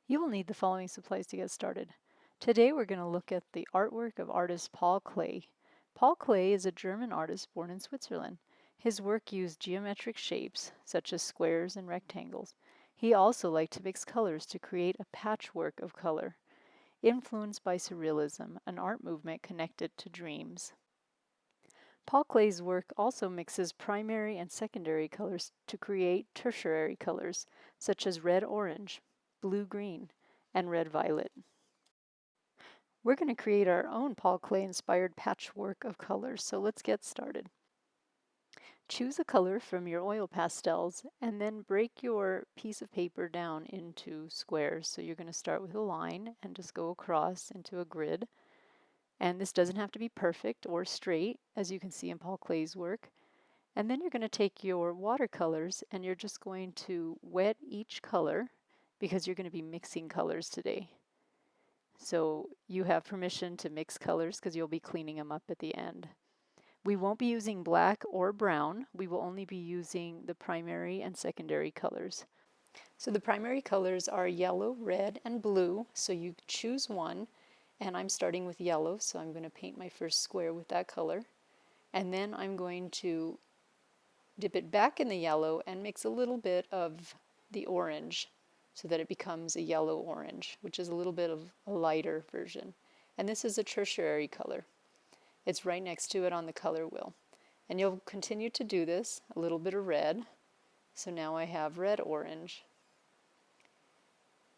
You will need the following supplies to get started. Today we're going to look at the artwork of artist Paul Klee. Paul Klee is a German artist born in Switzerland. His work used geometric shapes, such as squares and rectangles. He also liked to mix colors to create a patchwork of color, influenced by Surrealism, an art movement connected to dreams. Paul Klee's work also mixes primary and secondary colors to create tertiary colors, such as red-orange, blue-green, and red-violet. We're going to create our own Paul Klee inspired patchwork of colors, so let's get started. Choose a color from your oil pastels and then break your piece of paper down into squares. So you're going to start with a line and just go across into a grid. And this doesn't have to be perfect or straight, as you can see in Paul Klee's work. And then you're going to take your watercolors and you're just going to wet each color because you're going to be mixing colors today. So you have permission to mix colors because you'll be cleaning them up at the end. We won't be using black or brown. We will only be using the primary and secondary colors. So the primary colors are yellow, red, and blue. So you choose one, and I'm starting with yellow, so I'm going to paint my first square with that color. And then I'm going to dip it back in the yellow and mix a little bit of the orange so that it becomes a yellow-orange, which is a little bit of a lighter version. And this is a tertiary color. It's right next to it on the color wheel. And you'll continue to do this, a little bit of red. So now I have red-orange.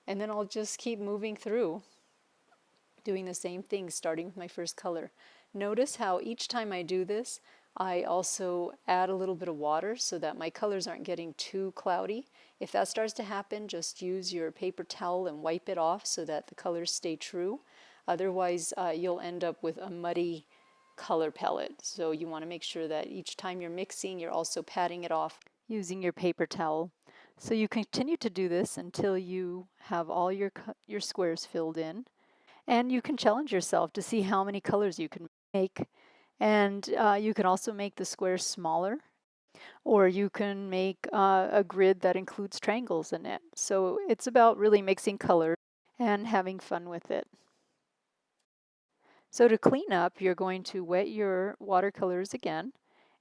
And then I'll just keep moving through, doing the same thing, starting with my first color. Notice how each time I do this, I also add a little bit of water so that my colors aren't getting too cloudy. If that starts to happen, just use your paper towel and wipe it off so that the colors stay true. Otherwise, you'll end up with a muddy color palette. So you want to make sure that each time you're mixing, you're also patting it off using your paper towel. So you continue to do this until you have all your squares filled in. And you can challenge yourself to see how many colors you can make. And you can also make the squares smaller, or you can make a grid that includes triangles in it. So it's about really mixing colors and having fun with it. So to clean up, you're going to wet your watercolors again,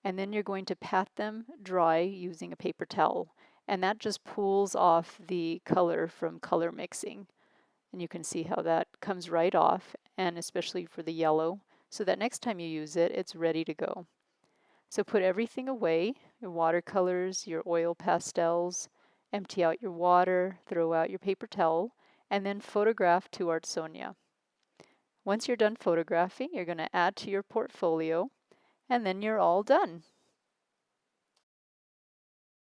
and then you're going to pat them dry using a paper towel. And that just pulls off the color from color mixing. And you can see how that comes right off, and especially for the yellow, so that next time you use it, it's ready to go. So put everything away, your watercolors, your oil pastels, empty out your water, throw out your paper towel, and then photograph to Artsonia. Once you're done photographing, you're going to add to your portfolio, and then you're all done.